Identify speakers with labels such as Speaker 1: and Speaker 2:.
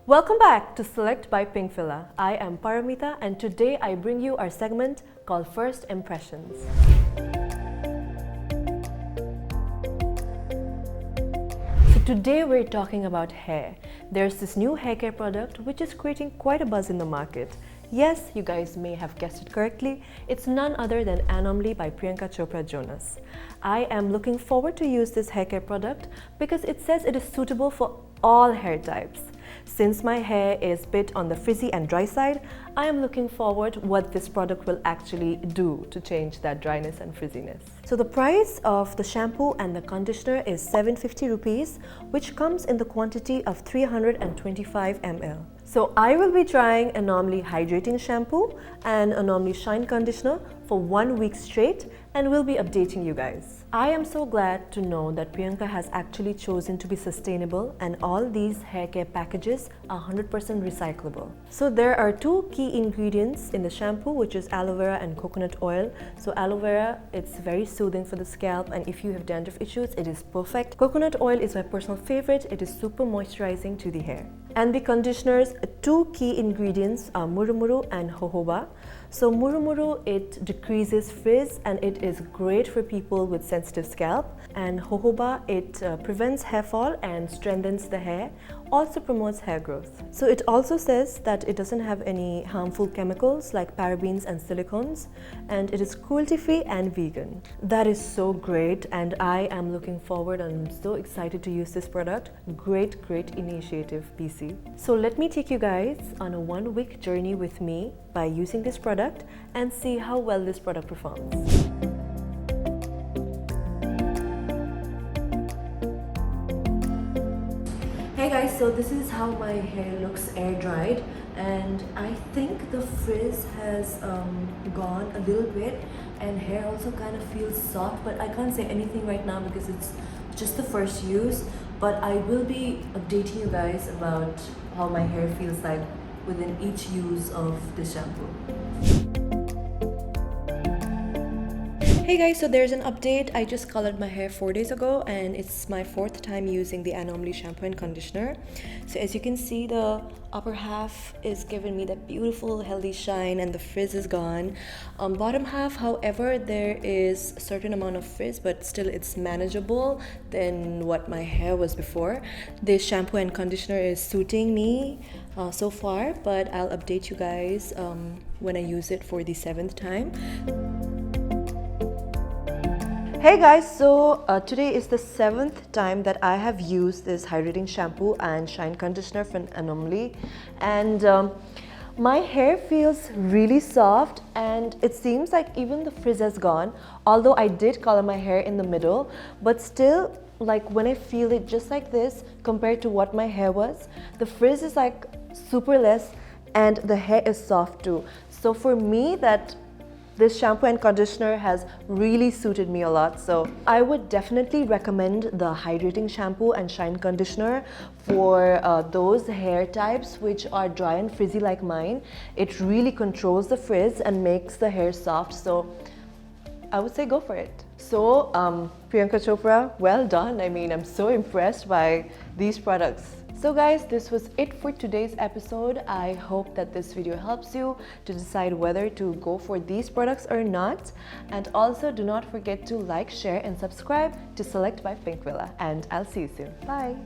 Speaker 1: Welcome back to Select by Pinkvilla. I am Paramita and today I bring you our segment called First Impressions. So today we're talking about hair. There's this new hair care product which is creating quite a buzz in the market. Yes, you guys may have guessed it correctly. It's none other than Anomaly by Priyanka Chopra Jonas. I am looking forward to use this hair care product because it says it is suitable for all hair types. Since my hair is a bit on the frizzy and dry side, I am looking forward what this product will actually do to change that dryness and frizziness. So the price of the shampoo and the conditioner is 750 rupees, which comes in the quantity of 325 ml. So I will be trying Anomaly Hydrating Shampoo and Anomaly Shine Conditioner for 1 week straight and will be updating you guys. I am so glad to know that Priyanka has actually chosen to be sustainable and all these hair care packages are 100% recyclable. So there are two key ingredients in the shampoo, which is aloe vera and coconut oil. So aloe vera, it's very soothing for the scalp, and if you have dandruff issues, it is perfect. Coconut oil is my personal favorite. It is super moisturizing to the hair. And the conditioners, two key ingredients are murumuru and jojoba. So murumuru, it decreases frizz and it is great for people with sensitive scalp. And jojoba, it prevents hair fall and strengthens the hair, also promotes hair growth. So it also says that it doesn't have any harmful chemicals like parabens and silicones, and it is cruelty-free and vegan. That is so great, and I am looking forward and I'm so excited to use this product. Great initiative, PC. So let me take you guys on a 1 week journey with me by using this product and see how well this product performs. Hey guys, so this is how my hair looks air dried, and I think the frizz has gone a little bit and hair also kind of feels soft, but I can't say anything right now because it's just the first use. But I will be updating you guys about how my hair feels like within each use of this shampoo. Hey guys, so there's an update. I just colored my hair 4 days ago and it's my 4th time using the Anomaly shampoo and conditioner. So as you can see, the upper half is giving me that beautiful healthy shine and the frizz is gone. Bottom half, however, there is a certain amount of frizz, but still it's manageable than what my hair was before. This shampoo and conditioner is suiting me so far, but I'll update you guys when I use it for the 7th time. Hey guys, so today is the 7th time that I have used this hydrating shampoo and shine conditioner from Anomaly, and my hair feels really soft and it seems like even the frizz has gone, although I did color my hair in the middle, but still, like when I feel it just like this compared to what my hair was, the frizz is like super less and the hair is soft too. So for me, this shampoo and conditioner has really suited me a lot. So I would definitely recommend the hydrating shampoo and shine conditioner for those hair types which are dry and frizzy like mine. It really controls the frizz and makes the hair soft. So I would say go for it. So Priyanka Chopra, well done. I mean, I'm so impressed by these products. So guys, this was it for today's episode. I hope that this video helps you to decide whether to go for these products or not. And also do not forget to like, share and subscribe to Select by Pinkvilla. And I'll see you soon. Bye!